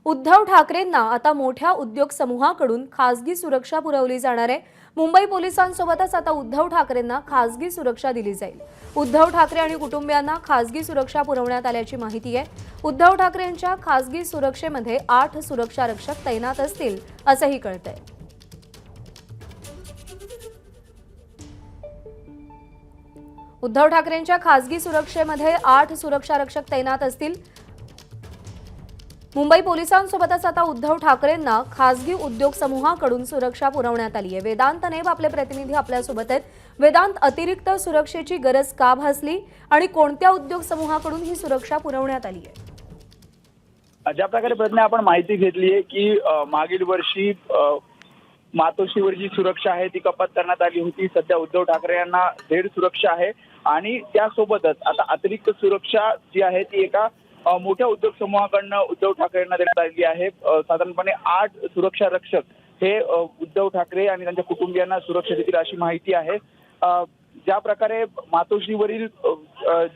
उद्धव ठाकरेंना आता मोठ्या उद्योग समूहाकडून खासगी सुरक्षा पुरवली जाणार आहे। मुंबई पोलिसांसोबतच आता उद्धव ठाकरेंना खासगी सुरक्षा दिली जाईल। उद्धव ठाकरे आणि कुटुंबियांना खासगी सुरक्षा पुरवण्यात आल्याची माहिती आहे। उद्धव ठाकरेंच्या खासगी सुरक्षेमध्ये 8 सुरक्षा रक्षक तैनात असतील असंही कळतंय। उद्धव ठाकरेंच्या खासगी सुरक्षेमध्ये 8 सुरक्षा रक्षक तैनात असतील। मुंबई पोलिसांसोबतच आता उद्धव ठाकरेंना खासगी उद्योग समूहाकडून सुरक्षा पुरवण्यात आली आहे। वेदांत नेब आपले प्रतिनिधी आपल्यासोबत आहेत। वेदांत, अतिरिक्त सुरक्षेची गरज का भासली आणि कोणत्या उद्योग समूहाकडून ही सुरक्षा पुरवण्यात आली आहे? ज्या प्रकारे प्रज्ञा आपण माहिती घेतली आहे की मागील वर्षी मातोश्रीवर जी सुरक्षा आहे ती कपात करण्यात आली होती। सध्या उद्धव ठाकरे यांना झेड सुरक्षा आहे आणि त्यासोबतच आता अतिरिक्त सुरक्षा जी आहे ती एका मोठ्या उद्योग समूहाकडनं उद्धव ठाकरे यांना देण्यात आलेली आहे। साधारणपणे 8 सुरक्षा रक्षक हे उद्धव ठाकरे आणि त्यांच्या कुटुंबियांना सुरक्षा देतील अशी माहिती आहे। ज्या प्रकारे मातोश्रीवरील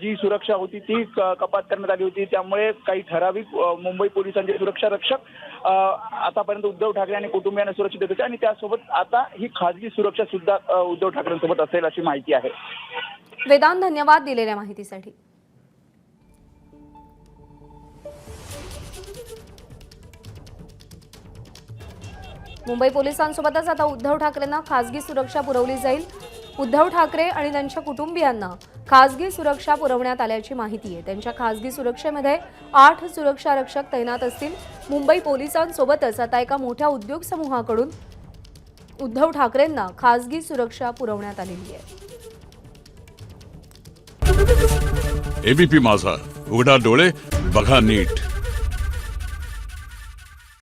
जी सुरक्षा होती ती कपात करण्यात आली होती, त्यामुळे काही ठराविक मुंबई पोलिसांचे सुरक्षा रक्षक आतापर्यंत उद्धव ठाकरे आणि कुटुंबियांना सुरक्षित देत होते आणि त्यासोबत आता ही खासगी सुरक्षा सुद्धा उद्धव ठाकरेंसोबत असेल अशी माहिती आहे। वेदांत, धन्यवाद दिलेल्या माहितीसाठी। मुंबई पोलिसांसोबतच आता उद्धव ठाकरेंना खासगी सुरक्षा पुरवली जाईल। उद्धव ठाकरे आणि त्यांच्या कुटुंबियांना खासगी सुरक्षा पुरवण्यात आल्याची माहिती आहे। त्यांच्या खासगी सुरक्षेमध्ये 8 सुरक्षा रक्षक तैनात असतील। मुंबई पोलिसांसोबतच आता एका मोठ्या उद्योग समूहाकडून उद्धव ठाकरेंना खासगी सुरक्षा पुरवण्यात आलेली आहे। एबीपी माझा, उघडा डोळे बघा नीट।